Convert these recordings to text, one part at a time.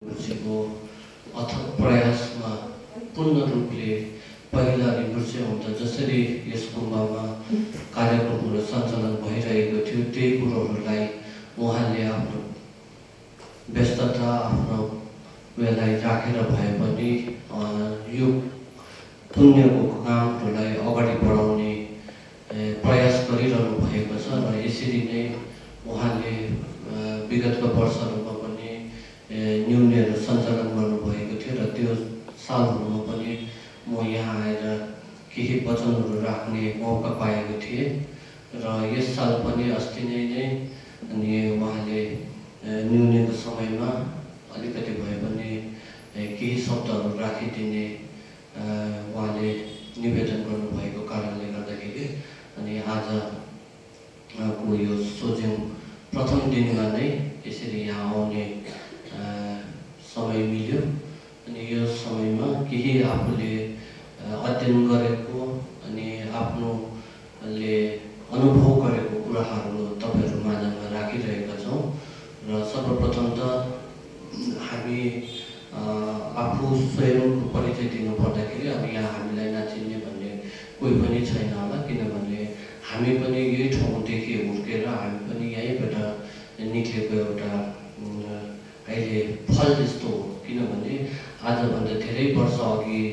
को अथक प्रयासमा पूर्ण रूपले पहिला निवृत्ति हुन्छ जसरी यस गुम्बामा कार्यक्रमहरू सञ्चालन भइरहेको थियो त्यही कुरोहरूलाई उहाँले आफ्नो व्यस्तता आफ्नो उयोलाई राखेर भए पनि यो पुण्यको कामहरूलाई अगाडि बढाउने प्रयास गरिरहनु भएको छ र यसरी नै उहाँले विगतका वर्षहरूमा पनि न्युनेहरू सञ्चालन गर्नुभएको थियो र त्यो सालहरूमा पनि म यहाँ आएर केही वचनहरू राख्ने मौका पाएको थिएँ र यस साल पनि अस्ति नै अनि उहाँले न्युनेको समयमा अलिकति भए पनि केही शब्दहरू राखिदिने उहाँले निवेदन गर्नुभएको कारणले गर्दाखेरि अनि आजको यो सोझ्यौँ प्रथम दिनमा नै यसरी यहाँ आउने समय मिल्यो अनि यो समयमा केही आफूले अध्ययन गरेको अनि आफ्नोले अनुभव गरेको कुराहरू तपाईहरु माझमा राखिरहेका छौँ र सर्वप्रथम त हामी आफू स्वयंको परिचय दिनु पर्दाखेरि अब यहाँ हामीलाई नचिन्ने भन्ने कोही पनि छैन होला किनभने हामी पनि यही ठाउँदेखि हुर्केर हामी पनि यहीँबाट निक्लेको एउटा अहिले फल जस्तो हो किनभने आजभन्दा धेरै वर्ष अघि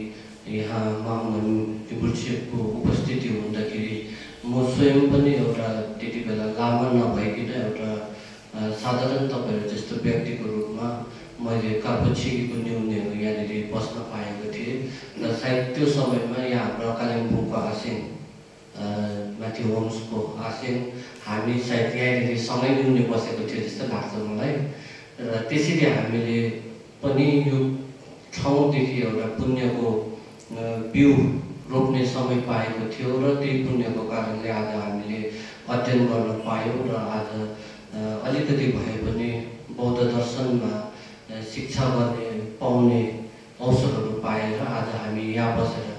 यहाँ महामहिम निवृत्तिको उपस्थिति हुँदाखेरि म स्वयं पनि एउटा त्यति बेला लामा नभइकन एउटा साधारण तपाईहरु जस्तो व्यक्तिको रूपमा मैले कार्पछिकीको न्युनेहरू यहाँनिर बस्न पाएको थिएँ र सायद त्यो समयमा यहाँ हाम्रो कालिम्पोङको आसिङ माथि होम्सको आसिङ हामी सायद यहाँनिर सँगै न्युने बसेको थियो जस्तो लाग्छ मलाई र त्यसरी हामीले पनि यो ठाउँदेखि एउटा पुण्यको बिउ रोप्ने समय पाएको थियो र त्यही पुण्यको कारणले आज हामीले अध्ययन गर्न पायौँ र आज अलिकति भए पनि बौद्ध दर्शनमा शिक्षा गर्ने पाउने अवसरहरू पाएर आज हामी यहाँ बसेर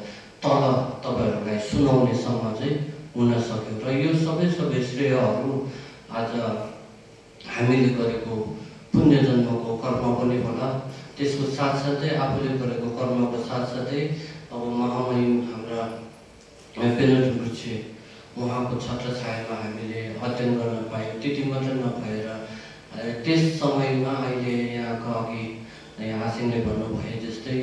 तल तपाईहरुलाई सुनाउनेसम्म चाहिँ हुन सक्यो र यो सबै श्रेयहरू आज हामीले गरेको पुण्य जन्मको कर्म पनि होला त्यसको साथसाथै आफूले गरेको कर्मको साथसाथै अब महामहिम हाम्रा पेनल गुरुजी उहाँको छत्र छायामा हामीले अध्ययन गर्न पायौँ त्यति मात्र नभएर त्यस समयमा अहिले यहाँका अघि आसिङले भन्नुभए जस्तै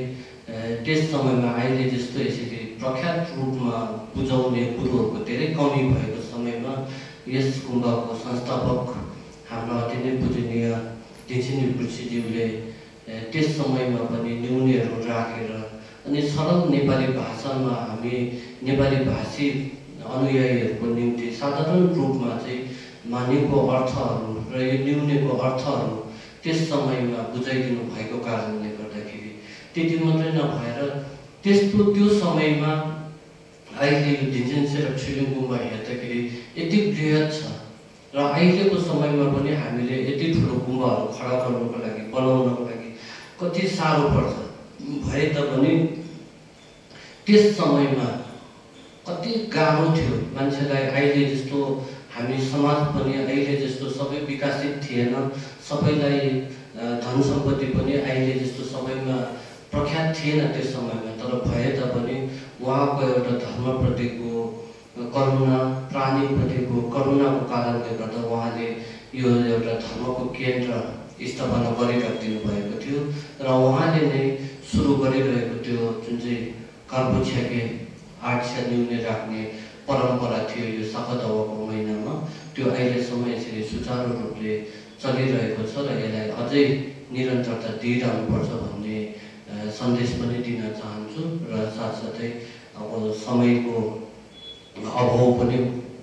त्यस समयमा अहिले जस्तो यसरी प्रख्यात रूपमा बुझाउने कुरोहरूको धेरै कमी भएको समयमा यस गुम्बाको संस्थापक हाम्रो अति नै पूजनीय दिन्छिनी गुरुजीज्यूले त्यस समयमा पनि न्युनेहरू राखेर अनि सरल नेपाली भाषामा हामी नेपाली भाषी अनुयायीहरूको निम्ति साधारण रूपमा चाहिँ मानेको अर्थहरू र यो न्युनेको अर्थहरू त्यस समयमा बुझाइदिनु भएको कारणले गर्दाखेरि त्यति मात्रै नभएर त्यस्तो त्यो समयमा अहिले यो दिन्छिन सेरप छिलिङ गुम्बा हेर्दाखेरि यति बृहत छ र अहिलेको समयमा पनि हामीले यति ठुलो गुम्बाहरू खडा गर्नको लागि बनाउनको लागि कति साह्रो पर्छ भए तापनि त्यस समयमा कति गाह्रो थियो मान्छेलाई अहिले जस्तो हामी समाज पनि अहिले जस्तो सबै विकसित थिएन सबैलाई धन सम्पत्ति पनि अहिले जस्तो सबैमा प्रख्यात थिएन त्यस समयमा तर भए तापनि उहाँको एउटा धर्मप्रतिको करुणा प्राणीप्रतिको करुणाको कारणले गर्दा उहाँले यो एउटा धर्मको केन्द्र स्थापना गरिराखिदिनु भएको थियो र उहाँले नै सुरु गरिरहेको त्यो जुन चाहिँ कार्पछ्याके आठस्या न्युने राख्ने परम्परा थियो यो साखदावाको महिनामा त्यो अहिलेसम्म यसरी सुचारू रूपले चलिरहेको छ र यसलाई अझै निरन्तरता दिइरहनुपर्छ भन्ने सन्देश पनि दिन चाहन्छु र साथसाथै अब समयको अभाव पनि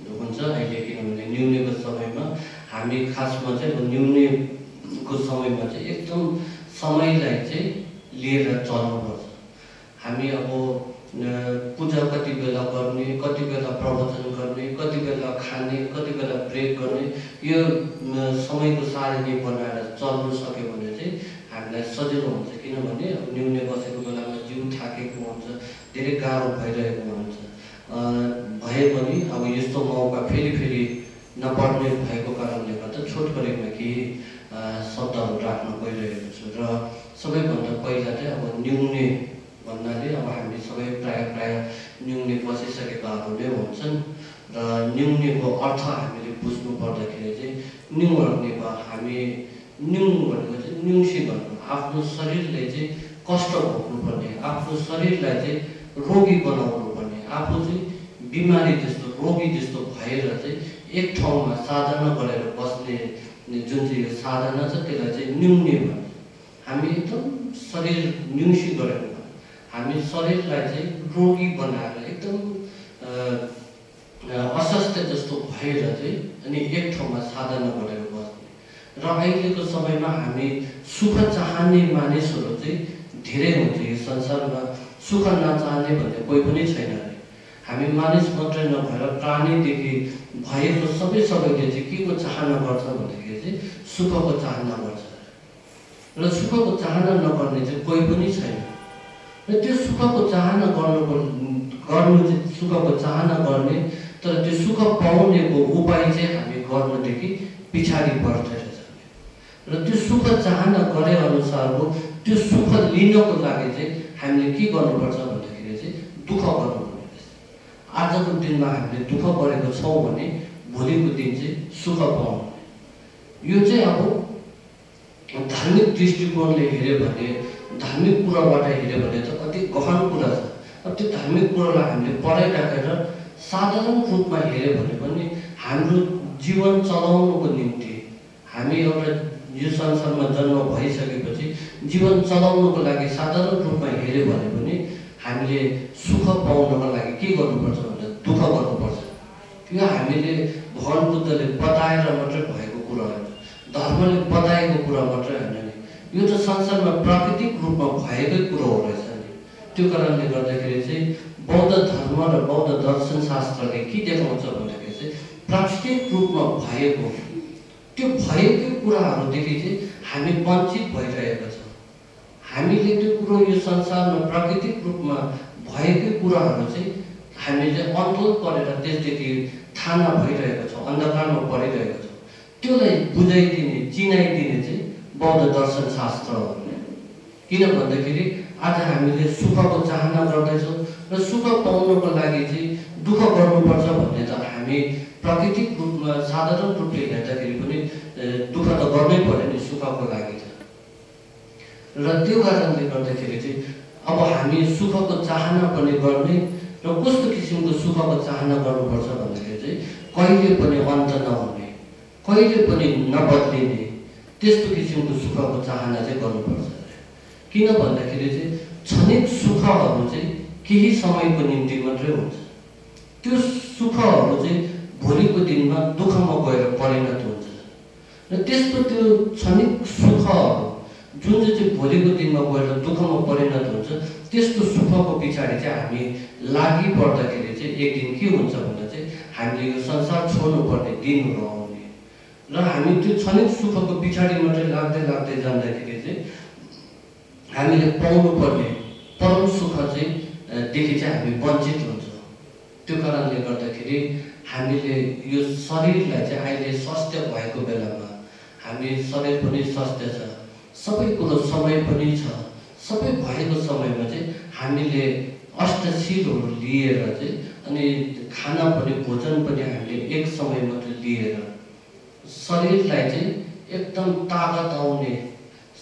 हुन्छ अहिले किनभने न्युनेको समयमा हामी खासमा चाहिँ न्युनेको समयमा चाहिँ एकदम समयलाई चाहिँ लिएर चल्नुपर्छ हामी अब पूजा कति बेला गर्ने कति बेला प्रवचन गर्ने कति बेला खाने कति बेला ब्रेक गर्ने यो समयको सारणी बनाएर चल्नु सक्यो भने चाहिँ हामीलाई सजिलो हुन्छ किनभने अब न्युने बसेको बेलामा जिउ थाकेको हुन्छ धेरै गाह्रो भइरहेको हुन्छ भए पनि अब यस्तो मौका फेरि नपर्ने भएको कारणले गर्दा छोटकरीमा केही शब्दहरू राख्न गइरहेको छु र सबैभन्दा पहिला चाहिँ अब न्युने भन्नाले अब हामी सबै प्राय न्युने बसिसकेकाहरू नै हुन्छन् र न्युनेको अर्थ हामीले बुझ्नु पर्दाखेरि चाहिँ न्यु भनेको हामी न्यु भनेको चाहिँ न्युसी भन्नु आफ्नो शरीरले चाहिँ कष्ट भोग्नुपर्ने आफ्नो शरीरलाई चाहिँ रोगी बनाउनु पर्ने आफू चाहिँ बिमारी जस्तो रोगी जस्तो भएर चाहिँ एक ठाउँमा साधना गरेर बस्ने जुन चाहिँ यो साधना छ त्यसलाई चाहिँ न्युने भन्छ हामी एकदम शरीर न्युसी गरेको हामी शरीरलाई चाहिँ रोगी बनाएर एकदम अस्वस्थ जस्तो भएर चाहिँ अनि एक ठाउँमा साधना गरेर बस्ने र अहिलेको समयमा हामी सुख चाहने मानिसहरू चाहिँ धेरै हुन्छ यो संसारमा सुख नचाहने भन्ने कोही पनि छैन अरे हामी मानिस मात्रै नभएर प्राणीदेखि भएको सबैले चाहिँ के को चाहना गर्छ भन्दाखेरि चाहिँ सुखको चाहना गर्छ र सुखको चाहना नगर्ने चाहिँ कोही पनि छैन र त्यो सुखको चाहना गर्नु चाहिँ सुखको चाहना गर्ने तर त्यो सुख पाउनेको उपाय चाहिँ हामी गर्नदेखि पछाडि बढ्दै रहेछ र त्यो सुख चाहना गरे अनुसारको त्यो सुख लिनको लागि चाहिँ हामीले के गर्नुपर्छ भन्दाखेरि चाहिँ दुःख गर्नुपर्ने रहेछ आजको दिनमा हामीले दुःख गरेको छौँ भने भोलिको दिन चाहिँ सुख पाउनु यो चाहिँ अब धार्मिक दृष्टिकोणले हेऱ्यो भने धार्मिक कुराबाट हेऱ्यो भने त कति गहन कुरा छ अब त्यो धार्मिक कुरालाई हामीले पढाइराखेर साधारण रूपमा हेऱ्यो भने पनि हाम्रो जीवन चलाउनुको निम्ति हामी एउटा यो संसारमा जन्म भइसकेपछि जीवन चलाउनुको लागि साधारण रूपमा हेऱ्यो भने पनि हामीले सुख पाउनको लागि के गर्नुपर्छ भन्दा दुःख गर्नुपर्छ यो हामीले भगवान बुद्धले बताएर मात्रै भएको कुरा हो धर्मले बताएको कुरा मात्रै होइन नि यो त संसारमा प्राकृतिक रूपमा भएकै कुरो हो रहेछ नि त्यो कारणले गर्दाखेरि चाहिँ बौद्ध धर्म र बौद्ध दर्शन शास्त्रले के देखाउँछ भन्दाखेरि चाहिँ प्राकृतिक रूपमा भएको त्यो भएकै कुराहरूदेखि चाहिँ हामी वञ्चित भइरहेका छौँ हामीले त्यो कुरो यो संसारमा प्राकृतिक रूपमा भएकै कुराहरू चाहिँ हामीले अन्धोल परेर त्यसदेखि थाहा भइरहेको छौँ अन्धकारमा परिरहेको छौँ त्यसलाई बुझाइदिने चिनाइदिने चाहिँ बौद्ध दर्शन शास्त्र हो किन भन्दाखेरि आज हामीले सुखको चाहना गर्दैछौँ र सुख पाउनको लागि चाहिँ दुःख गर्नुपर्छ भन्ने त हामी प्राकृतिक रूपमा साधारण रूपले हेर्दाखेरि पनि दुःख त गर्नै पर्यो नि सुखको लागि त र त्यो कारणले गर्दाखेरि चाहिँ अब हामी सुखको चाहना पनि गर्ने र कस्तो किसिमको सुखको चाहना गर्नुपर्छ भन्दाखेरि चाहिँ कहिले पनि अन्त नहुने कहिले पनि नबद्लिने त्यस्तो किसिमको सुखको चाहना चाहिँ गर्नुपर्छ किन भन्दाखेरि चाहिँ क्षणिक सुखहरू चाहिँ केही समयको निम्ति मात्रै हुन्छ त्यो सुखहरू चाहिँ भोलिको दिनमा दुःखमा गएर परिणत हुन्छ र त्यस्तो त्यो क्षणिक सुखहरू जुन चाहिँ भोलिको दिनमा गएर दुःखमा परिणत हुन्छ त्यस्तो सुखको पछाडि चाहिँ हामी लागि पर्दाखेरि चाहिँ एक दिन के हुन्छ भन्दा चाहिँ हामीले यो संसार छोड्नुपर्ने दिनहरू आउने र हामी त्यो क्षणिक सुखको पछाडि मात्रै लाग्दै जाँदाखेरि चाहिँ हामीले पाउनुपर्ने परम सुख चाहिँ देखि चाहिँ हामी वञ्चित हुन्छौँ त्यो कारणले गर्दाखेरि हामीले यो शरीरलाई चाहिँ अहिले स्वास्थ्य भएको बेलामा हामी शरीर पनि स्वास्थ्य छ सबै कुरो समय पनि छ सबै भएको समयमा चाहिँ हामीले अष्टशीलहरू लिएर चाहिँ अनि खाना पनि भोजन पनि हामीले एक समय मात्र लिएर शरीरलाई चाहिँ एकदम ताकत आउने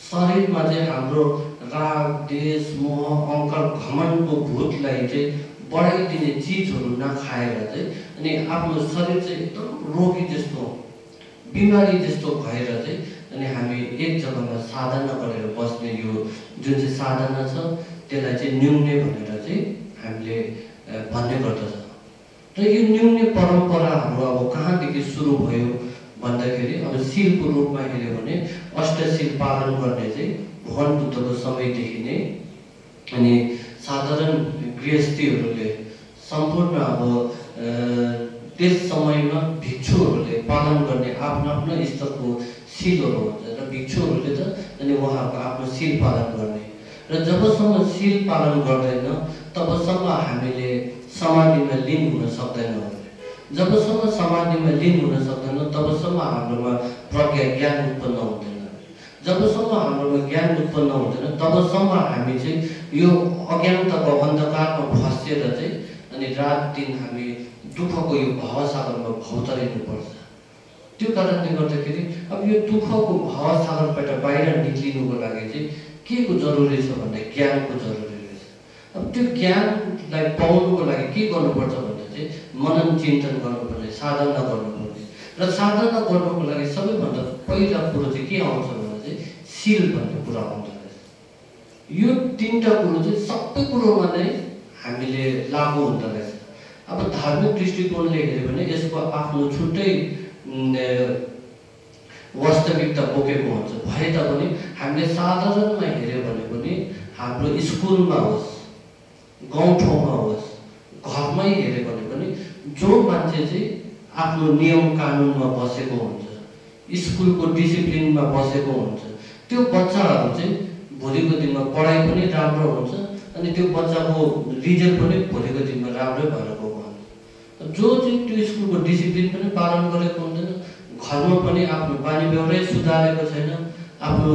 शरीरमा चाहिँ हाम्रो राग देश मोह अहंकार घमण्डको भूतलाई चाहिँ बढाइदिने चिजहरू नखाएर चाहिँ अनि आफ्नो शरीर चाहिँ एकदम रोगी जस्तो बिमारी जस्तो भएर चाहिँ अनि हामी एक जग्गामा साधना गरेर बस्ने यो जुन चाहिँ साधना छ त्यसलाई चाहिँ न्युने भनेर चाहिँ हामीले भन्ने गर्दछ र यो न्युने परम्पराहरू अब कहाँदेखि सुरु भयो भन्दाखेरि अब शीलको रूपमा हेऱ्यो भने अष्टशील पालन गर्ने चाहिँ भगवान बुद्धको समयदेखि नै अनि साधारण गृहस्थीहरूले सम्पूर्ण अब त्यस समयमा भिक्षुहरूले पालन गर्ने आफ्नो स्तरको शीलहरू हुन्छ र भिक्षुहरूले त अनि उहाँको आफ्नो शील पालन गर्ने र जबसम्म शील पालन गर्दैन तबसम्म हामीले समाधिमा लीन हुन सक्दैनौँ जबसम्म समाधिमा लीन हुन सक्दैन तबसम्म हाम्रोमा प्रज्ञा ज्ञान उत्पन्न हुँदैन जबसम्म हाम्रोमा ज्ञान उत्पन्न हुँदैन तबसम्म हामी चाहिँ यो अज्ञानताको अन्धकारमा फँसेर चाहिँ अनि रात दिन हामी दुःखको यो भवसागरमा भौतरिनुपर्छ। त्यो कारणले गर्दाखेरि अब यो दुःखको भवसागरबाट बाहिर निक्लिनुको लागि चाहिँ के को जरुरी छ भन्दा ज्ञानको जरुरी रहेछ। अब त्यो ज्ञानलाई पाउनुको लागि के गर्नुपर्छ भन्दा चाहिँ मनन चिन्तन गर्नुपर्ने, साधना गर्नुपर्ने। र साधना गर्नुको लागि सबैभन्दा पहिला कुरो चाहिँ के आउँछ भन्दा चाहिँ शील भन्ने कुरा आउँछ। यो तीनटा कुरो चाहिँ सबै कुरोमा नै हामीले लागू हुँदो रहेछ। अब धार्मिक दृष्टिकोणले हेऱ्यो भने यसको आफ्नो छुट्टै वास्तविकता बोकेको हुन्छ। भए तापनि हामीले साधारणमा हेऱ्यो भने पनि हाम्रो स्कुलमा होस्, गाउँठाउँमा होस्, घरमै हेऱ्यो भने पनि जो मान्छे चाहिँ आफ्नो नियम कानुनमा बसेको हुन्छ, स्कुलको डिसिप्लिनमा बसेको हुन्छ, त्यो बच्चाहरू चाहिँ भोलिको दिनमा पढाइ पनि राम्रो हुन्छ अनि त्यो बच्चाको रिजल्ट पनि भोलिको दिनमा राम्रै भएर गएको हुन्छ। जो चाहिँ त्यो स्कुलको डिसिप्लिन पनि पालन गरेको हुँदैन, घरमा पनि आफ्नो बानी व्यवहारै सुधारेको छैन, आफ्नो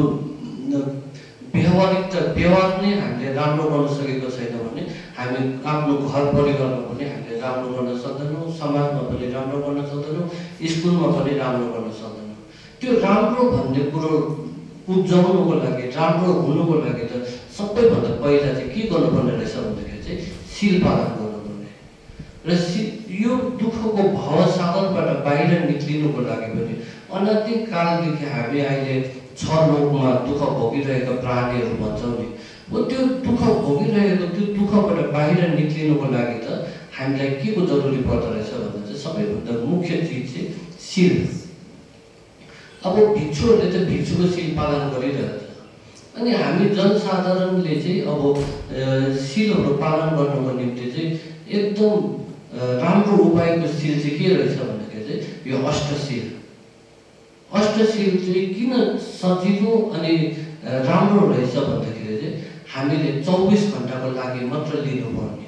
व्यवहार नै हामीले राम्रो गर्न सकेको छैन भने हामी आफ्नो घर परिवारमा पनि हामीले राम्रो गर्न सक्दैनौँ, समाजमा पनि राम्रो गर्न सक्दैनौँ, स्कुलमा पनि राम्रो गर्न सक्दैनौँ। त्यो राम्रो भन्ने कुरो उब्जाउनुको लागि, राम्रो हुनुको लागि त सबैभन्दा पहिला चाहिँ के गर्नुपर्ने रहेछ भन्दाखेरि चाहिँ शील पालन गर्नुपर्ने। र यो दुःखको भवसागरबाट बाहिर निक्लिनुको लागि पनि अनादिकालदेखि हामी अहिले छ लोकमा दुःख भोगिरहेका प्राणीहरू भन्छौँ नि, त्यो दुःख भोगिरहेको त्यो दुःखबाट बाहिर निक्लिनुको लागि त हामीलाई के को जरुरी पर्दो रहेछ भन्दा चाहिँ सबैभन्दा मुख्य चिज चाहिँ शील। अब भिक्षुहरूले त भिक्षुको शील पालन गरिरहेछ अनि हामी जनसाधारणले चाहिँ अब शीलहरू पालन गर्नुको निम्ति चाहिँ एकदम राम्रो उपायको शील चाहिँ के रहेछ भन्दाखेरि चाहिँ यो अष्टशील। अष्टशील चाहिँ किन सजिलो अनि राम्रो रहेछ भन्दाखेरि चाहिँ हामीले 24 घण्टाको लागि मात्र लिनुपर्ने।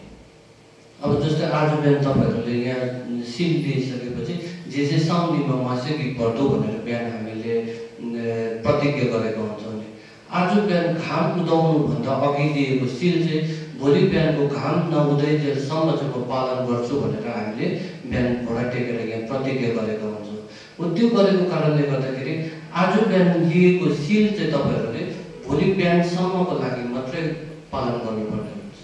अब जस्तै आज बिहान तपाईँहरूले यहाँ शील लिइसकेपछि जे साउनीमा मासेकी पर्दो भनेर बिहान हामीले प्रतिज्ञा गरेका हुन्छौँ नि, आज बिहान घाम उदाउनुभन्दा अघि दिएको शील चाहिँ भोलि बिहानको घाम नउदैजेलसम्म चाहिँ म पालन गर्छु भनेर हामीले बिहान घोडा टेकेर यहाँ प्रतिज्ञा गरेका हुन्छौँ। त्यो गरेको कारणले गर्दाखेरि आज बिहान लिएको शील चाहिँ तपाईँहरूले भोलि बिहानसम्मको लागि मात्रै पालन गर्नुपर्ने हुन्छ।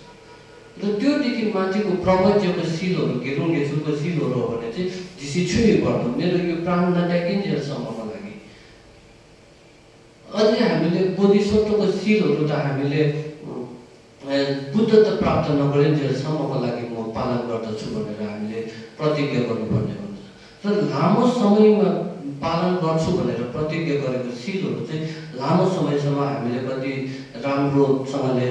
र त्योदेखि माथिको प्रवज्यको शीलहरू, घेरुङ घेचुको शीलहरू हो भने चाहिँ झिसी छुई पर्दो मेरो यो प्राण नत्यागिन्जेलसम्मको लागि। अझै हामीले बोधिसत्वको शीलहरू त हामीले बुद्धत्व प्राप्त नगरिन्जेलसम्मको लागि म पालन गर्दछु भनेर हामीले प्रतिज्ञा गर्नुपर्ने हुन्छ। र लामो समयमा पालन गर्छु भनेर प्रतिज्ञा गरेको शीलहरू चाहिँ लामो समयसम्म हामीले कति राम्रोसँगले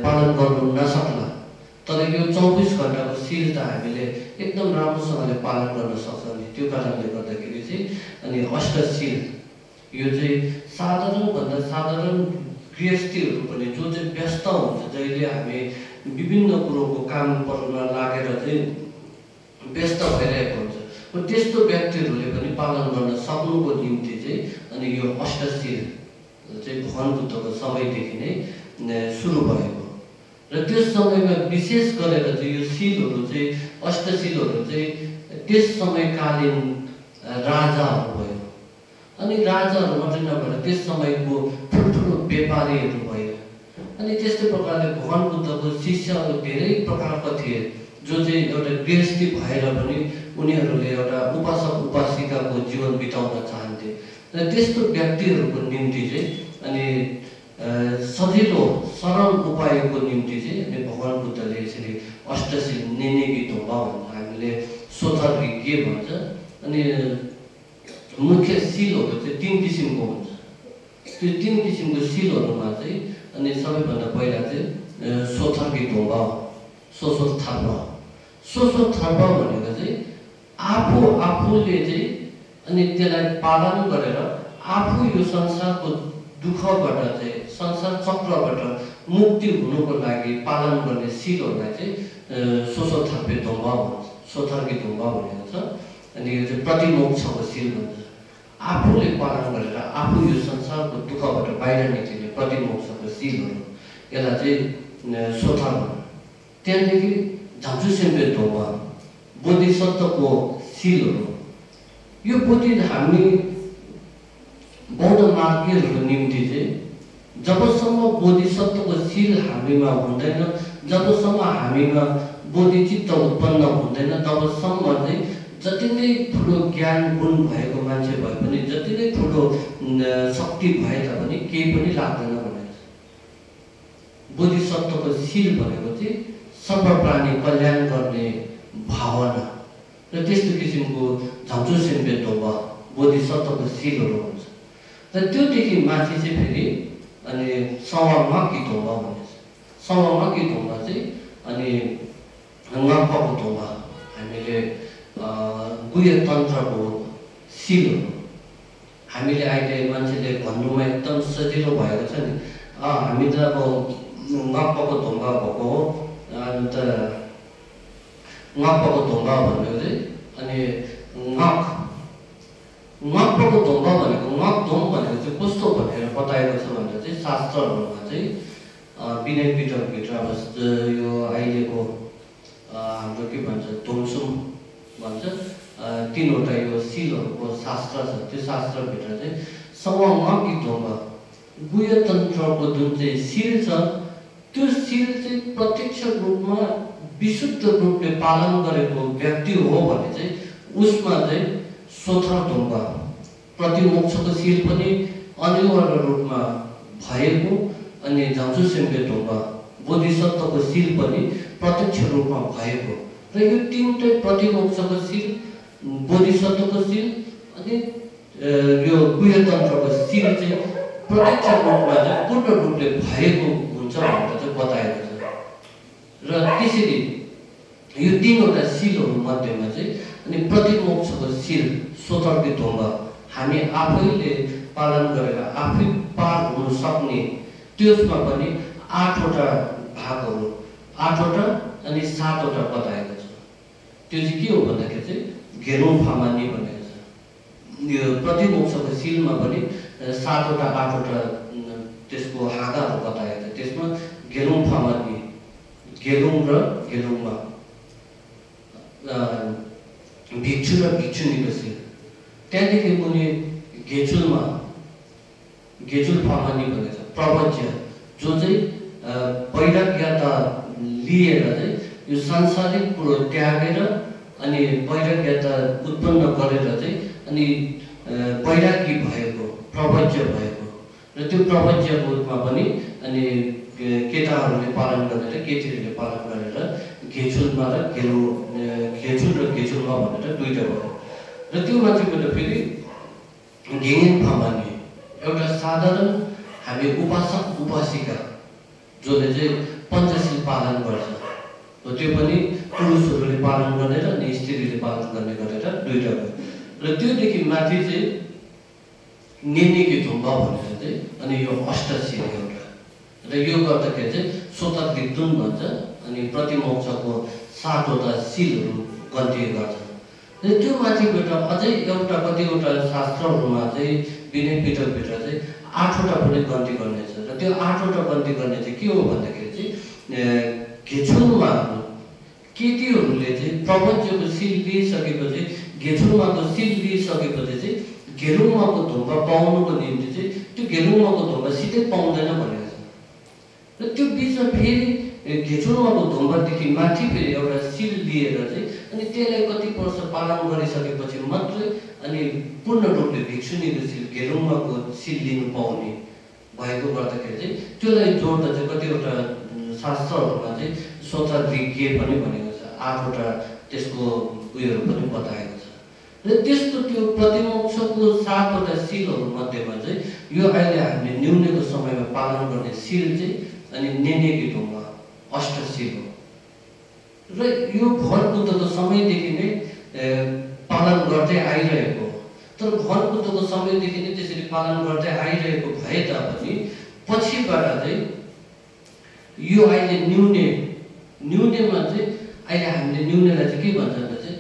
पालन गर्नु नसक्ला, तर यो 24 घण्टाको शील त हामीले एकदम राम्रोसँगले पालन गर्न सक्छौँ नि। त्यो कारणले गर्दाखेरि चाहिँ अनि अष्टशील यो चाहिँ साधारणभन्दा साधारण गृहस्थीहरू पनि जो चाहिँ व्यस्त हुन्छ, जहिले हामी विभिन्न कुरोको काम परमा लागेर चाहिँ व्यस्त भइरहेको हुन्छ, त्यस्तो व्यक्तिहरूले पनि पालन गर्न सक्नुको निम्ति चाहिँ अनि यो अष्टशील चाहिँ भगवान बुद्धको समयदेखि नै सुरु भएको। र त्यस समयमा विशेष गरेर चाहिँ यो शीलहरू चाहिँ अष्टशीलहरू चाहिँ त्यस समयकालीन राजाहरू भयो अनि राजाहरू मात्रै नभएर त्यस समयको ठुल्ठुलो व्यापारीहरू भयो अनि त्यस्तै प्रकारले भगवान बुद्धको शिष्यहरू धेरै प्रकारका थिए जो चाहिँ एउटा गृहस्थी भएर पनि उनीहरूले एउटा उपासक उपासिकाको जीवन बिताउन चाहन्थे। र त्यस्तो व्यक्तिहरूको निम्ति चाहिँ अनि सजिलो सरल उपायको निम्ति चाहिँ अनि भगवान बुद्धले यसरी अष्टशील नेनेगी ढोबा भन्छ, हामीले सोथर के भन्छ। अनि मुख्य शीलहरू चाहिँ 3 किसिमको हुन्छ। त्यो 3 किसिमको शीलहरूमा चाहिँ अनि सबैभन्दा पहिला चाहिँ सोथर्की ढोबा हो, सोसोथर्प भनेको चाहिँ आफूले चाहिँ अनि त्यसलाई पालन गरेर आफू यो संसारको दुःखबाट चाहिँ संसार चक्रबाट मुक्ति हुनुको लागि पालन गर्ने शीलहरूलाई चाहिँ सोसोथर्पे ढोबा भन्छ, सोथर्की ढोबा भनेको छ। अनि यो चाहिँ प्रतिमोक्षको शील भन्छ। आफूले पालन गरेर आफू यो संसारको दुःखबाट बाहिर निक्लिने प्रतिमोक्षको सिलहरू यसलाई चाहिँ सोथर भन्छ। त्यहाँदेखि झाम्सु सेम्पे तोपा बोधिसत्वको सिलहरू यो बोधि हामी बौद्ध मार्गीहरूको निम्ति चाहिँ जबसम्म बोधिसत्वको सिल हामीमा हुँदैन, जबसम्म हामीमा बोधिचित्त उत्पन्न हुँदैन, तबसम्म चाहिँ जति नै ठुलो ज्ञान गुण भएको मान्छे भए पनि, जति नै ठुलो शक्ति भए तापनि केही पनि लाग्दैन भनेको छ। बोधिसत्वको सिल भनेको चाहिँ सर्वप्राणी कल्याण गर्ने भावना र त्यस्तो किसिमको झाम्सु सेम्पे तोपा बोधिसत्वको सिलहरू हुन्छ। र त्योदेखि माथि चाहिँ फेरि अनि सवामाकी तोपा भनिन्छ। सवामाकी तोपा चाहिँ अनि नगपको तोपा हामीले गुह्य तन्त्रको सिलहरू हामीले अहिले मान्छेले भन्नुमा एकदम सजिलो भएको छ नि। हामी त अब नगपको ढुङ्गा भएको हो, अन्त नगपको ढुङ्गा भनेको चाहिँ अनि नगपको ढुङ्गा भनेको नगधुम भनेको चाहिँ कस्तो भनेर बताएको छ भन्दा चाहिँ शास्त्रहरूमा चाहिँ विनय पिटकभित्र अब यो अहिलेको हाम्रो के भन्छ धुमसुम भन्छ तीनवटा यो सिलहरूको शास्त्र छ। त्यो शास्त्रभित्र चाहिँ सवामाकी ढुङ्गा गुह्य तन्त्रको जुन चाहिँ सिल छ त्यो सिल चाहिँ प्रत्यक्ष रूपमा विशुद्ध रूपले पालन गरेको व्यक्ति हो भने चाहिँ उसमा चाहिँ सोथर ढुङ्गा प्रतिमोक्षको सिल पनि अनिवार्य रूपमा भएको अनि झाम्सु सेम्पे ढुङ्गा बोधिसत्वको सिल पनि प्रत्यक्ष रूपमा भएको र यो तीनटै प्रतिमोक्षको सिल, बोधिसत्वको सिल अनि यो गुह्य तन्त्रको सिल चाहिँ प्रत्यक्ष रूपमा चाहिँ पूर्ण रूपले भएको हुन्छ भनेर चाहिँ बताएको छ। र त्यसरी यो तीनवटा सिलहरू मध्येमा चाहिँ अनि प्रतिमोक्षको सिल सोथरको ढुङ्गा हामी आफैले पालन गरेर आफै पार हुन सक्ने त्यसमा पनि 8वटा भागहरू 8वटा अनि 7वटा बताएको छ। त्यो चाहिँ के हो भन्दाखेरि चाहिँ घेरुङ फामानी भनेको छ। यो प्रतिमोक्षको सिलमा पनि 7वटा 8वटा त्यसको हाँगाहरू बताएको छ। त्यसमा घेरुङ फामानी, घेरुङ र घेरुङमा भिक्षु र भिक्षुनीको सिल, त्यहाँदेखि मुनि घेचुलमा घेचुल फामानी भनेको छ प्रवज्य जो चाहिँ वैराग्यता लिएर चाहिँ यो सांसारिक कुरो त्यागेर अनि वैराग्यता उत्पन्न गरेर चाहिँ अनि वैरागी भएको प्रवज्य भएको र त्यो प्रवज्यको रूपमा पनि अनि केटाहरूले पालन गरेर केटीहरूले पालन गरेर घेचुलमा र घेचुल र घेचुलमा भनेर दुईटा भयो। र त्यो माथिबाट फेरि घेङेन फामानी एउटा साधारण हामी उपासक उपासिका जसले चाहिँ पञ्चशील पालन गर्छ, त्यो पनि पुरुषहरूले पालन गरेर अनि स्त्रीले पालन गर्ने गरेर दुईटा भयो। र त्योदेखि माथि चाहिँ नेनेकी ढुङ्गा भनेर चाहिँ अनि यो अष्टशील एउटा र यो गर्दाखेरि चाहिँ सोतर दिक्दुन भन्छ अनि प्रतिमोक्षको 7वटा सिलहरू गन्ती गर्छ। र त्यो माथिबाट अझै एउटा कतिवटा शास्त्रहरूमा चाहिँ विनय पिटकभित्र चाहिँ 8वटा पनि गन्ती गर्ने छ। र त्यो 8वटा गन्ती गर्ने चाहिँ के हो भन्दाखेरि चाहिँ घेचुलमा केटीहरूले चाहिँ प्रवज्यको सिल लिइसकेपछि घेचुलमाको सिल लिइसकेपछि चाहिँ घेरुङमाको ढुङ्गा पाउनुको निम्ति चाहिँ त्यो घेरुङमाको ढुङ्गा सिधै पाउँदैन भनेको छ। र त्यो बिचमा फेरि घेचुलमाको ढुङ्गादेखि माथि फेरि एउटा सिल लिएर चाहिँ अनि त्यसलाई कति वर्ष पालन गरिसकेपछि मात्रै अनि पूर्ण रूपले भिक्षुनीको सिल घेरुङमाको सिल लिनु पाउने भएको गर्दाखेरि चाहिँ त्यसलाई जोड्दा चाहिँ कतिवटा शास्त्रहरूमा चाहिँ सोतर विज्ञ पनि भनेको छ, 8वटा त्यसको उयोहरू पनि बताएको छ। र त्यस्तो त्यो प्रतिमोक्षको 7वटा सिलहरू मध्येमा चाहिँ यो अहिले हामीले न्यूनेको समयमा पालन गर्ने सिल चाहिँ अनि नेनेकी ढुङ्गा अष्टशील हो। र यो भगवान बुद्धको समयदेखि नै पालन गर्दै आइरहेको हो। तर भगवान बुद्धको समयदेखि नै त्यसरी पालन गर्दै आइरहेको भए तापनि पछिबाट चाहिँ यो अहिले न्यूनेमा चाहिँ अहिले हामीले न्यूनेलाई चाहिँ के भन्छ भन्दा चाहिँ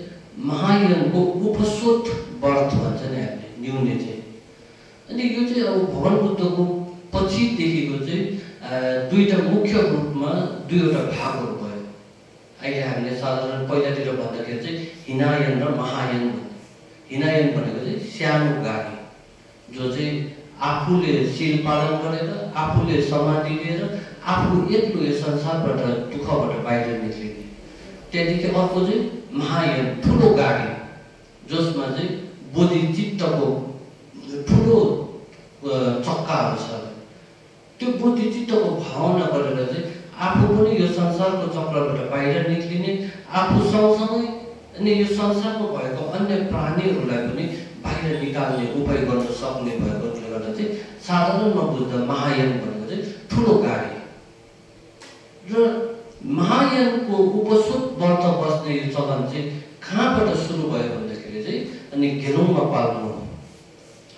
महायानको उपस्रोत व्रत भन्छ नि हामीले न्यूने चाहिँ। अनि यो चाहिँ अब भगवान बुद्धको पछिदेखिको चाहिँ दुईटा मुख्य रूपमा दुईवटा भागहरू भयो। अहिले हामीले साधारण पहिलातिर भन्दाखेरि चाहिँ हिनायन र महायान भन्ने। हिनायन भनेको चाहिँ सानो गाडी जो चाहिँ आफूले शील पालन गरेर आफूले समाधि लिएर आफू एक्लो यो संसारबाट दुःखबाट बाहिर निक्लिने। त्यहाँदेखि अर्को चाहिँ महायान ठुलो गाडी जसमा चाहिँ बोधिचित्तको ठुलो चक्काहरू छ। त्यो बोधिचित्तको भावना गरेर चाहिँ आफू पनि यो संसारको चक्रबाट बाहिर निक्लिने, आफू सँगसँगै अनि यो संसारमा भएको अन्य प्राणीहरूलाई पनि बाहिर निकाल्ने उपाय गर्न सक्ने भएकोले गर्दा चाहिँ साधारणमा बुझ्दा महायान भनेको चाहिँ ठुलो गाडी। र महायानको उपसुत व्रत बस्ने यो चलन चाहिँ कहाँबाट सुरु भयो भन्दाखेरि चाहिँ अनि गेलुङमा पाल्नु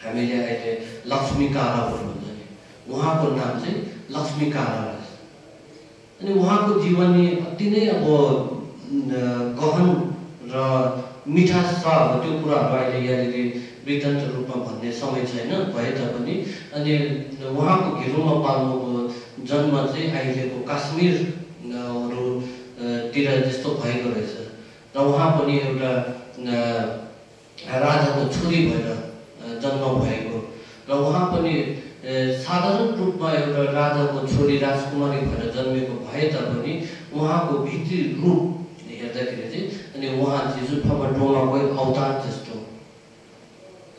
हामीले अहिले लक्ष्मी काराहरू भन्छ नि, उहाँको नाम चाहिँ लक्ष्मी कारा। अनि उहाँको जीवनी अति नै अब गहन र मिठास छ। अब त्यो कुराहरू अहिले यहाँनिर वृत्तान्त रूपमा भन्ने समय छैन भए तापनि अनि उहाँको घेरुङमा पाल्नुको जन्म चाहिँ अहिलेको काश्मीरतिर जस्तो भएको रहेछ। र उहाँ पनि एउटा राजाको छोरी भएर जन्म भएको र उहाँ पनि साधारण रूपमा एउटा राजाको छोरी राजकुमारी भएर जन्मेको भए तापनि उहाँको भित्री रूप हेर्दाखेरि चाहिँ अनि उहाँ जिजुफामा डोमाको अवतार जस्तो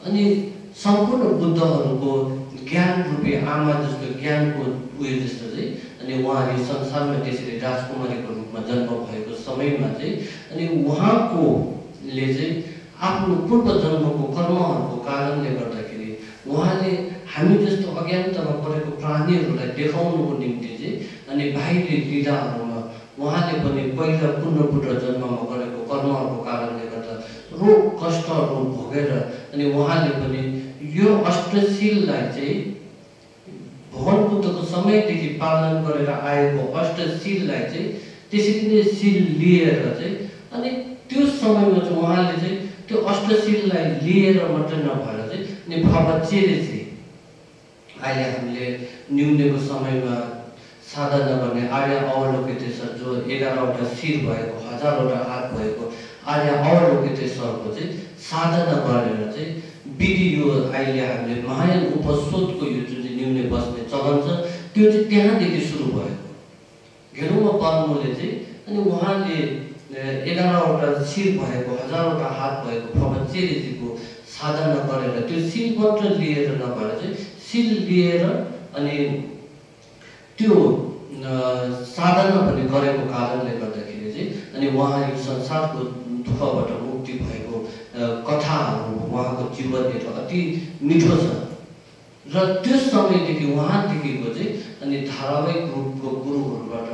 अनि सम्पूर्ण बुद्धहरूको ज्ञान रूपी आमा जस्तो ज्ञानको उयो जस्तो चाहिँ अनि उहाँ यो संसारमा त्यसरी राजकुमारीको रूपमा जन्म भएको समयमा चाहिँ अनि उहाँकोले चाहिँ आफ्नो पूर्व जन्मको कर्महरूको कारणले गर्दाखेरि उहाँले हामी जस्तो अज्ञानतामा परेको प्राणीहरूलाई देखाउनुको निम्ति चाहिँ अनि बाहिरी लीलाहरूमा उहाँले पनि पहिला पूर्णपुत्र जन्ममा गरेको कर्महरूको कारणले गर्दा रोग कष्टहरू भोगेर अनि उहाँले पनि यो अष्टशीललाई चाहिँ भगवान बुद्धको समयदेखि पालन गरेर आएको अष्टशीललाई चाहिँ त्यसरी नै शील लिएर चाहिँ अनि त्यो समयमा चाहिँ उहाँले चाहिँ त्यो अष्टशीललाई लिएर मात्रै नभएर चाहिँ अनि भवचेरे चाहिँ अहिले हामीले न्यूनेको समयमा साधना गर्ने आर्य अवलोकितेश्वर जो 11वटा शिर भएको 1000वटा हात भएको आर्य अवलोकितेश्वरको चाहिँ साधना गरेर चाहिँ विधि यो अहिले हामीले महायान उपसोधको यो जुन चाहिँ न्यूने बस्ने चलन छ त्यो चाहिँ त्यहाँदेखि सुरु भएको। घेरुङमा पाल्नुले चाहिँ अनि उहाँले 11वटा शिर भएको 1000वटा हात भएको भवचेरेजीको साधना गरेर त्यो शिल मात्र लिएर नभएर चाहिँ शिल लिएर अनि त्यो साधना पनि गरेको कारणले गर्दाखेरि चाहिँ अनि उहाँ यो संसारको दुःखबाट मुक्ति भएको कथाहरू उहाँको जीवनहरू अति मिठो छ। र त्यो समयदेखि उहाँदेखिको चाहिँ अनि धारावाहिक रूपको गुरुहरूबाट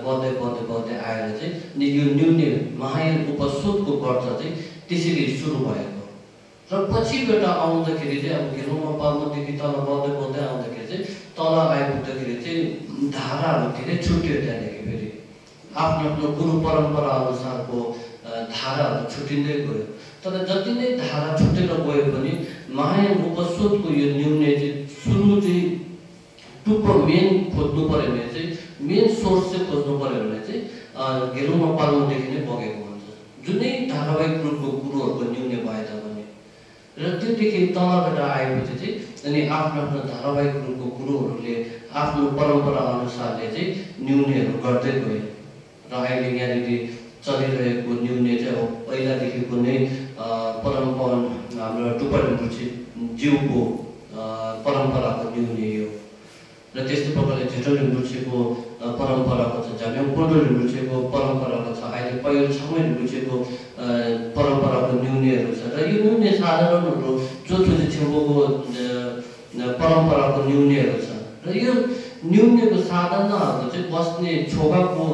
बढ्दै बढ्दै बढ्दै आएर चाहिँ अनि यो न्यूने महायान उपसोधको व्रत चाहिँ त्यसरी सुरु भएको। र पछिबाट आउँदाखेरि चाहिँ अब घेरुङमा पाल्नुदेखि तल बढ्दै बढ्दै आउँदाखेरि चाहिँ तल आइपुग्दाखेरि चाहिँ धाराहरू धेरै छुट्यो। त्यहाँदेखि फेरि आफ्नो आफ्नो गुरु परम्परा अनुसारको धाराहरू छुट्टिँदै गयो। तर जति नै धारा छुटेर गयो पनि महायान उपसोधको यो न्यूने चाहिँ सुरु चाहिँ टुप्पो मेन खोज्नु पऱ्यो भने चाहिँ मेन सोर्स चाहिँ खोज्नु पऱ्यो भने चाहिँ घेरुङमा पाल्नुदेखि नै बगेको हुन्छ जुनै धारावाहिक रूपको गुरुहरूको न्यूने भए तापनि। र त्योदेखि तलबाट आएपछि चाहिँ अनि आफ्नो आफ्नो धारावाहिक रूपको गुरुहरूले आफ्नो परम्परा अनुसारले चाहिँ न्यूनेहरू गर्दै गए। र अहिले यहाँनिर चलिरहेको न्यूने चाहिँ अब पहिलादेखिको नै परम्परा हाम्रो टुप्पा ढुङ्गुर्छे ज्यूको परम्पराको न्यूने हो। र त्यस्तै प्रकारले झेटो ढुङ्गुर्छेको परम्पराको छ, झ्याम्याङ पोल्डो ढुङ्गुर्छेको परम्पराको छ, अहिले पहिलो छाउमै ढुङ्गुर्छेको परम्पराको न्यूनेहरू छ। र यो न्यूने साधारणहरू चोथुले छेउको परम्पराको न्यूनेहरू छ। र यो न्यूनेको साधनाहरू चाहिँ बस्ने छोगाको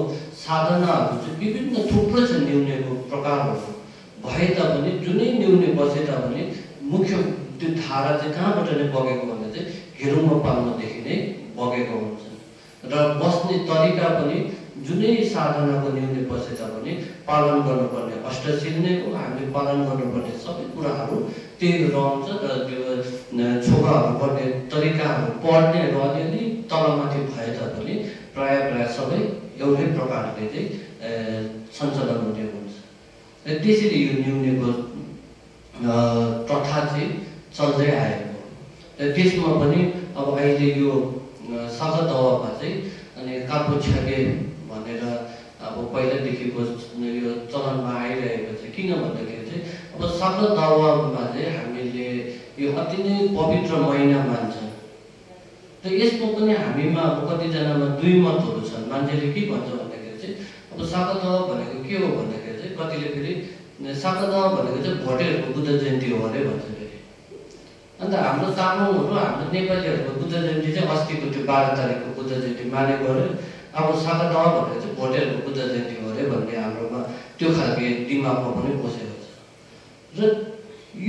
साधनाहरू चाहिँ विभिन्न थुप्रो छ। न्यूनेको प्रकारहरू भए तापनि जुनै न्यूने बसे तापनि मुख्य त्यो धारा चाहिँ कहाँबाट नै बगेको भन्दा चाहिँ घेरुङमा पाल्नुदेखि नै बगेको हुन्छ। र बस्ने तरिका पनि जुनै साधनाको न्यूने बसे तापनि पालन गर्नुपर्ने अष्टशील नै हो। हामीले पालन गर्नुपर्ने सबै कुराहरू त्यही रहन्छ र त्यो छोगाहरू पढ्ने तरिकाहरू पढ्ने र अलिअलि तलमाथि भए तापनि प्राय सबै एउटै प्रकारले चाहिँ सञ्चालन हुने हुन्छ। र त्यसरी यो न्यूनेको प्रथा चाहिँ चल्दै आएको। र त्यसमा पनि अब अहिले यो सागा दावामा चाहिँ अनि कापु छ्यागे भनेर अब पहिलादेखिको यो चलनमा आइरहेको चाहिँ किन भन्दाखेरि चाहिँ अब सागा दावामा चाहिँ हामीले यो अति नै पवित्र महिना मान्छ। र यसमा पनि हामीमा अब कतिजनामा दुई मतहरू छन्। मान्छेले के भन्छ भन्दाखेरि चाहिँ अब सागा दावा भनेको के हो भन्दाखेरि चाहिँ कतिले फेरि सागा दावा भनेको चाहिँ भोटेहरूको बुद्ध जयन्ती हो अरे भन्छ फेरि। अन्त हाम्रो तामाङहरू हाम्रो नेपालीहरूको बुद्ध जयन्ती चाहिँ अस्तिको त्यो 12 तारिकको बुद्ध जयन्ती मानेको अरे। अब सागा दावा भनेको चाहिँ भोटेहरूको बुद्ध जयन्ती हो अरे भन्ने हाम्रोमा त्यो खालको दिमागमा पनि बसेको छ। र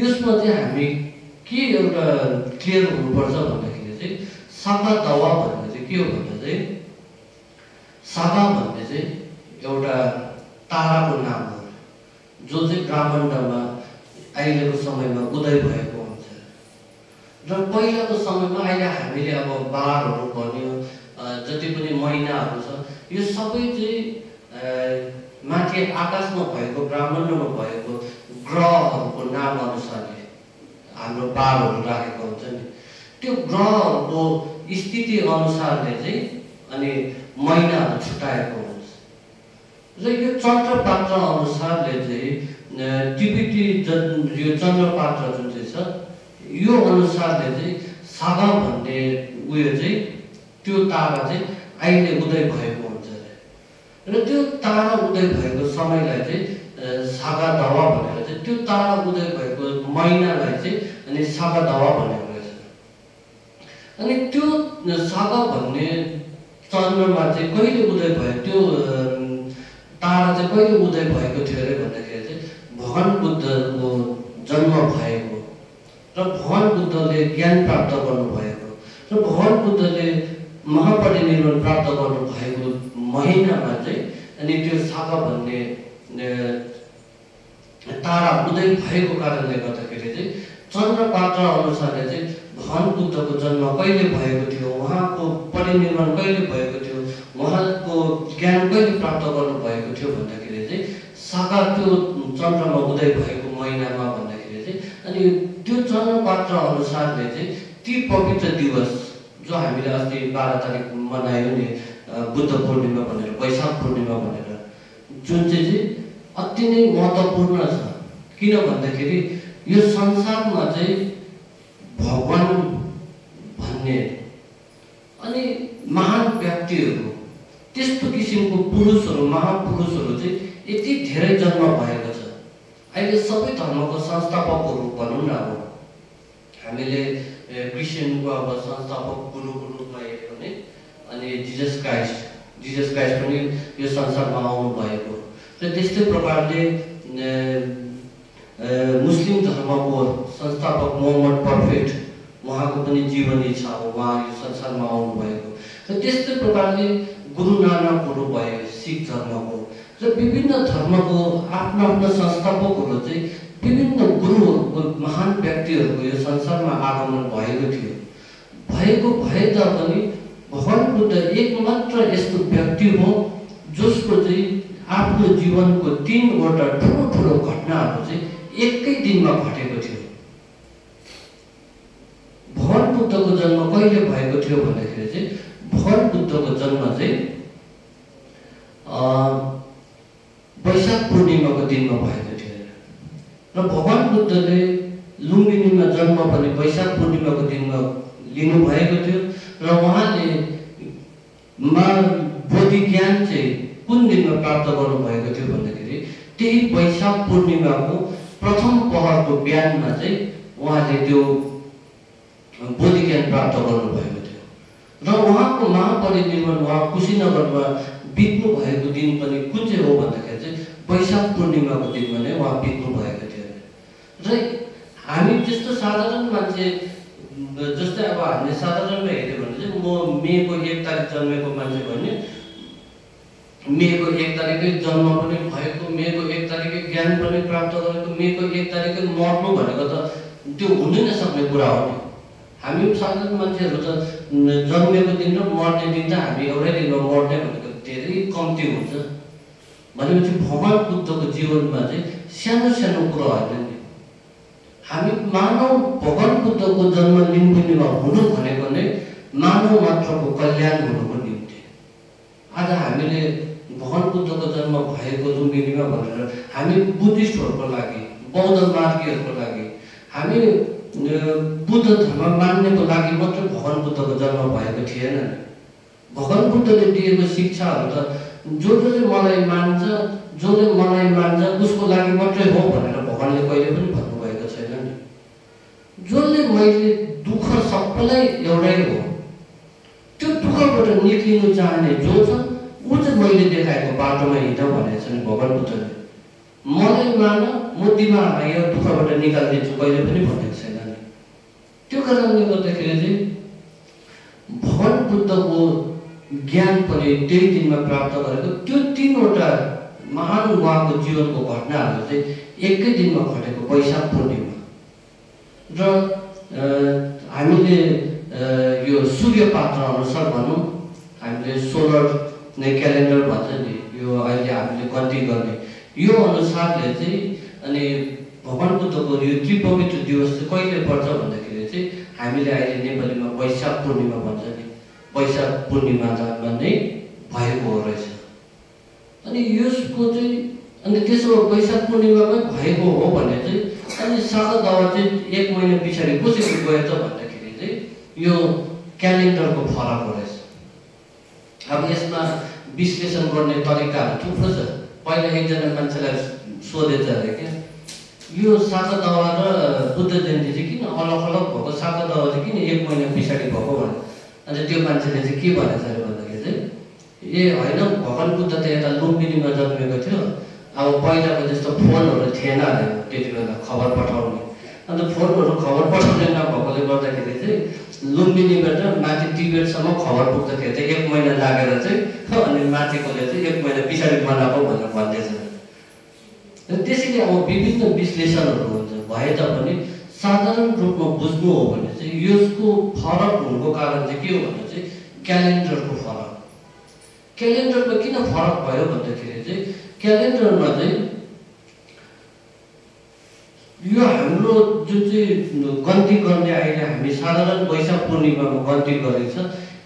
यसमा चाहिँ हामी के एउटा क्लियर हुनुपर्छ भन्दाखेरि चाहिँ सागा दावा भनेको चाहिँ के हो भन्दा चाहिँ सागा भन्ने चाहिँ एउटा ताराको नाम हो जो चाहिँ ब्रह्माण्डमा अहिलेको समयमा उदय भएको हुन्छ। र पहिलाको समयमा अहिले हामीले अब बारहरू भन्यो जति पनि महिनाहरू छ यो सबै चाहिँ माथि आकाशमा भएको ब्रह्माण्डमा भएको ग्रहहरूको नाम अनुसारले हाम्रो बारहरू राखेको हुन्छ नि। त्यो ग्रहहरूको स्थिति अनुसारले चाहिँ अनि महिनाहरू छुट्याएको हुन्छ। र यो चन्द्रपात्र अनुसारले चाहिँ टिबेटी यो चन्द्रपात्र जुन चाहिँ छ यो अनुसारले चाहिँ सागा भन्ने उयो चाहिँ त्यो तारा चाहिँ अहिले उदय भएको हुन्छ। र त्यो तारा उदय भएको समयलाई चाहिँ सागा दावा भनेर चाहिँ त्यो तारा उदय भएको महिनालाई चाहिँ अनि सागा दावा भनेको रहेछ। अनि त्यो सागा भन्ने चन्द्रमा चाहिँ कहिले उदय भयो त्यो तारा चाहिँ कहिले उदय भएको थियो अरे भन्दाखेरि चाहिँ भगवान बुद्धको जन्म भएको र भगवान बुद्धले ज्ञान प्राप्त गर्नुभएको र भगवान बुद्धले महापरिनिर्वाण प्राप्त गर्नुभएको महिनामा चाहिँ अनि त्यो सागा भन्ने तारा उदय भएको कारणले गर्दाखेरि चाहिँ चन्द्रपात्र अनुसारले चाहिँ भगवान बुद्धको जन्म कहिले भएको थियो, उहाँको परिनिर्वाण कहिले भएको थियो, उहाँको ज्ञान कहिले प्राप्त गर्नुभएको थियो भन्दाखेरि चाहिँ सागा त्यो चन्द्रमा उदय भएको महिनामा भन्दाखेरि चाहिँ अनि त्यो चन्द्रपात्र अनुसारले चाहिँ ती पवित्र दिवस जो हामीले अस्ति 12 तारिक मनायो नि बुद्ध पूर्णिमा भनेर, वैशाख पूर्णिमा भनेर, जुन चाहिँ अति नै महत्त्वपूर्ण छ। किन भन्दाखेरि यो संसारमा चाहिँ भगवान भन्ने अनि महान व्यक्तिहरू त्यस्तो किसिमको पुरुषहरू महापुरुषहरू चाहिँ यति धेरै जन्म भएको छ। अहिले सबै धर्मको संस्थापकहरू भनौँ न, अब हामीले क्रिस्चियनको अब संस्थापक गुरुको रूपमा हेऱ्यो भने अनि जिजस क्राइस्ट पनि यो संसारमा आउनु भएको र त्यस्तै प्रकारले मुस्लिम धर्मको संस्थापक मोहम्मद पर्फेक्ट उहाँको पनि जीवनी छ, उहाँ यो संसारमा आउनु भएको र त्यस्तै प्रकारले गुरु नानकहरू भयो सिख धर्मको र विभिन्न धर्मको आफ्ना संस्थापकहरू चाहिँ विभिन्न गुरुहरूको महान व्यक्तिहरूको यो संसारमा आगमन भएको थियो। भएको भए तापनि भगवान बुद्ध एकमात्र यस्तो व्यक्ति हो जसको चाहिँ आफ्नो जीवनको 3वटा ठुलो घटनाहरू चाहिँ एकै दिनमा घटेको थियो। भगवान बुद्धको जन्म कहिले भएको थियो भन्दाखेरि चाहिँ भगवान बुद्धको जन्म चाहिँ वैशाख पूर्णिमाको दिनमा भएको थियो र भगवान बुद्धले लुम्बिनीमा जन्म पनि वैशाख पूर्णिमाको दिनमा लिनु भएको थियो र उहाँले बोधि ज्ञान चाहिँ कुन दिनमा प्राप्त गर्नुभएको थियो भन्दाखेरि त्यही वैशाख पूर्णिमाको प्रथम पहरको बिहानमा चाहिँ उहाँले त्यो बोधि ज्ञान प्राप्त गर्नुभएको थियो र उहाँको महापरिनिर्वाण उहाँ कुशीनगरमा बित्नु भएको दिन पनि कुन चाहिँ हो भन्दाखेरि चाहिँ वैशाख पूर्णिमाको दिनमा नै उहाँ बित्नु भएको थियो। र हामी त्यस्तो साधारण मान्छे जस्तै अब हामीले साधारणमा हेऱ्यो भने चाहिँ म मेको 1 तारिक जन्मेको मान्छे भने मेको 1 तारिकै जन्म पनि भएको, मेको 1 तारिकै ज्ञान पनि प्राप्त गरेको, मेको 1 तारिकै मर्नु भनेको त त्यो हुनै नसक्ने कुरा हो नि। हामी साधारण मान्छेहरू त जन्मेको दिन र मर्ने दिन त हामी एउटै दिनमा मर्ने भनेको धेरै कम्ती हुन्छ। भनेपछि भगवान बुद्धको जीवनमा चाहिँ सानो सानो कुरा होइन नि। हामी मानव भगवान बुद्धको जन्म लुम्बिनीमा हुनु भनेको नै मानव मात्रको कल्याण हुनुको निम्ति। आज हामीले भगवान बुद्धको जन्म भएको लुम्बिनीमा भनेर हामी बुद्धिस्टहरूको लागि, बौद्ध मार्गीहरूको लागि, हामी बुद्ध धर्म मान्नेको लागि मात्रै भगवान बुद्धको जन्म भएको थिएन। भगवान बुद्धले दिएको शिक्षाहरू त जसले मलाई मान्छ, जसले मलाई मान्छ उसको लागि मात्रै हो भनेर भगवानले कहिले पनि भन्नुभएको छैन नि। जसले मैले दुःख सबैलाई एउटै हो, त्यो दुःखबाट निक्लिनु चाहने जो छ ऊ चाहिँ मैले देखाएको बाटोमा हिँड भनेको छ नि भगवान बुद्धले। मलाई मान, म दिमागमा यो दुःखबाट निकालिदिन्छु कहिले पनि भनेको छैन नि। त्यो कारणले गर्दाखेरि चाहिँ भगवान बुद्धको ज्ञान पनि त्यही दिनमा प्राप्त गरेको। त्यो 3वटा महान उहाँको जीवनको घटनाहरू चाहिँ एकै दिनमा घटेको वैशाख पूर्णिमा। र हामीले यो सूर्य पात्र अनुसार भनौँ, हामीले सोलर क्यालेन्डर भन्छ नि, यो अहिले हामीले गन्ती गर्ने यो अनुसारले चाहिँ अनि भगवान बुद्धको यो त्रिपवित्र दिवस चाहिँ कहिले पर्छ भन्दाखेरि चाहिँ हामीले अहिले नेपालीमा वैशाख पूर्णिमा भन्छ नि, वैशाख पूर्णिमामा नै भएको हो रहेछ। अनि यसको चाहिँ अनि त्यसो वैशाख पूर्णिमामै भएको हो भने चाहिँ अनि सागा दावा चाहिँ 1 महिना पछाडि कसरी गयो त भन्दाखेरि चाहिँ यो क्यालेन्डरको फरक हो रहेछ। अब यसमा विश्लेषण गर्ने तरिकाहरू थुप्रो छ। पहिला एकजना मान्छेलाई सोधेछ अरे क्या, यो सागा दावा र बुद्ध जयन्ती चाहिँ किन अलग अलग भएको, सागा दावा चाहिँ किन 1 महिना पछाडि भएको भने, अन्त त्यो मान्छेले चाहिँ के भनेछ अरे भन्दाखेरि चाहिँ ए होइन, भगवान बुद्ध त यता लुम्बिनीमा जन्मेको थियो। अब पहिलाको जस्तो फोनहरू थिएन अरे त्यति बेला खबर पठाउने, अन्त फोनहरू खबर पठाउने नभएकोले गर्दाखेरि चाहिँ लुम्बिनीबाट माथि तिब्बतसम्म खबर पुग्दाखेरि चाहिँ 1 महिना लागेर चाहिँ अनि माथिकोले चाहिँ 1 महिना पछाडि बनाएको भनेर भन्दैछ। त्यसैले अब विभिन्न विश्लेषणहरू हुन्छ भए तापनि साधारण रूपमा बुझ्नु हो भने चाहिँ यसको फरक हुनुको कारण चाहिँ के हो भने चाहिँ क्यालेन्डरको फरक। क्यालेन्डरमा किन फरक भयो भन्दाखेरि चाहिँ क्यालेन्डरमा चाहिँ यो हाम्रो जुन चाहिँ गन्ती गर्ने अहिले हामी साधारण वैशाख पूर्णिमामा गन्ती गरेको छ,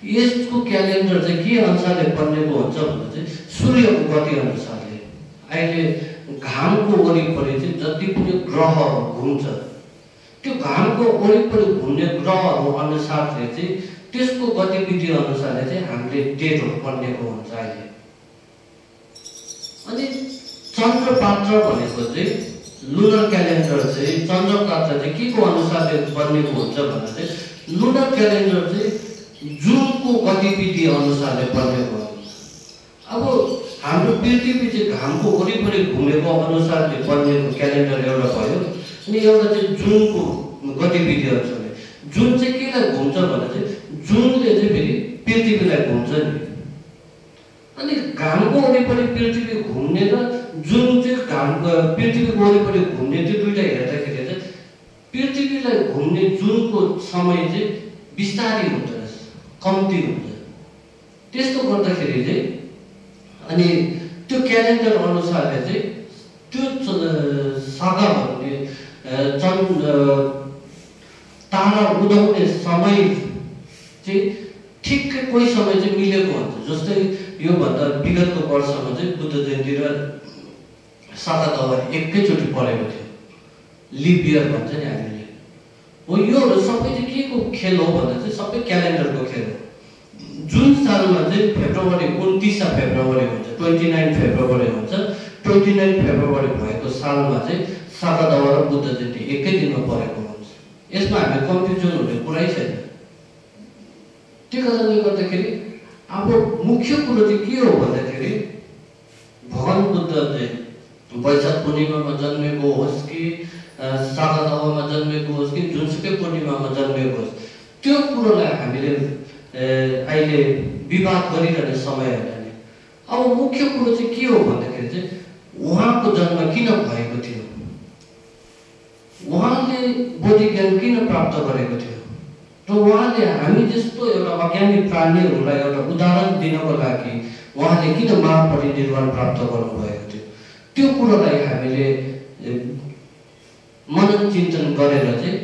यसको क्यालेन्डर चाहिँ के अनुसारले बनेको हुन्छ भने चाहिँ सूर्यको गति अनुसारले। अहिले घामको वरिपरि चाहिँ जति पनि ग्रहहरू घुम्छ त्यो घामको वरिपरि घुम्ने ग्रहहरू अनुसारले चाहिँ त्यसको गतिविधि अनुसारले चाहिँ हामीले डेटहरू बनेको हुन्छ अहिले। अनि चन्द्रपात्र भनेको चाहिँ लुनर क्यालेन्डर चाहिँ चन्द्रपात्र चाहिँ के को अनुसारले बनेको हुन्छ भन्दा चाहिँ लुनर क्यालेन्डर चाहिँ जुनको गतिविधि अनुसारले बनेको हुन्छ। अब हाम्रो पृथ्वी चाहिँ घामको वरिपरि घुमेको अनुसारले बनेको क्यालेन्डर एउटा भयो, अनि एउटा चाहिँ जुनको गतिविधि अनुसारले। जुन चाहिँ केलाई घुम्छ भने चाहिँ जुनले चाहिँ फेरि पृथ्वीलाई घुम्छ नि। अनि घामको वरिपरि पृथ्वी घुम्ने र जुन चाहिँ घामको पृथ्वीको वरिपरि घुम्ने त्यो दुईटा हेर्दाखेरि चाहिँ पृथ्वीलाई घुम्ने जुनको समय चाहिँ बिस्तारै हुँदो रहेछ, कम्ती हुन्छ। त्यस्तो गर्दाखेरि चाहिँ अनि त्यो क्यालेन्डर अनुसारले चाहिँ त्यो सागा भन्ने तारा उदाउने समय चाहिँ ठिक्कै कोही समय चाहिँ मिलेको हुन्छ। जस्तै योभन्दा विगतको वर्षमा चाहिँ बुद्ध जयन्ती र सागा दावा एकैचोटि परेको थियो, लिप इयर भन्छ नि हामीले। हो योहरू सबै चाहिँ के को खेल हो भन्दा चाहिँ सबै क्यालेन्डरको खेल हो। जुन सालमा चाहिँ फेब्रुअरी 29 फेब्रुअरी हुन्छ, 29 फेब्रुअरी हुन्छ, 29 फेब्रुअरी भएको सालमा चाहिँ सागा दावा र बुद्ध जयन्ती एकै दिनमा परेको हुन्छ। यसमा हामी कन्फ्युजन हुने कुरै छैन। त्यो कारणले गर्दाखेरि अब मुख्य कुरो चाहिँ के हो भन्दाखेरि भगवान बुद्ध चाहिँ वैशाख पूर्णिमामा जन्मेको होस् कि सागा दावामा जन्मेको होस् कि जुनसुकै पूर्णिमामा जन्मेको होस्, त्यो कुरोलाई हामीले अहिले विवाद गरिरहने समय होइन नि। अब मुख्य कुरो चाहिँ के हो भन्दाखेरि चाहिँ उहाँको जन्म किन भएको थियो, उहाँले बोधि ज्ञान किन प्राप्त गरेको थियो र उहाँले हामी जस्तो एउटा अज्ञानी प्राणीहरूलाई एउटा उदाहरण दिनको लागि उहाँले किन महापरिनिर्वाण प्राप्त गर्नुभएको थियो, त्यो कुरोलाई हामीले मनन चिन्तन गरेर चाहिँ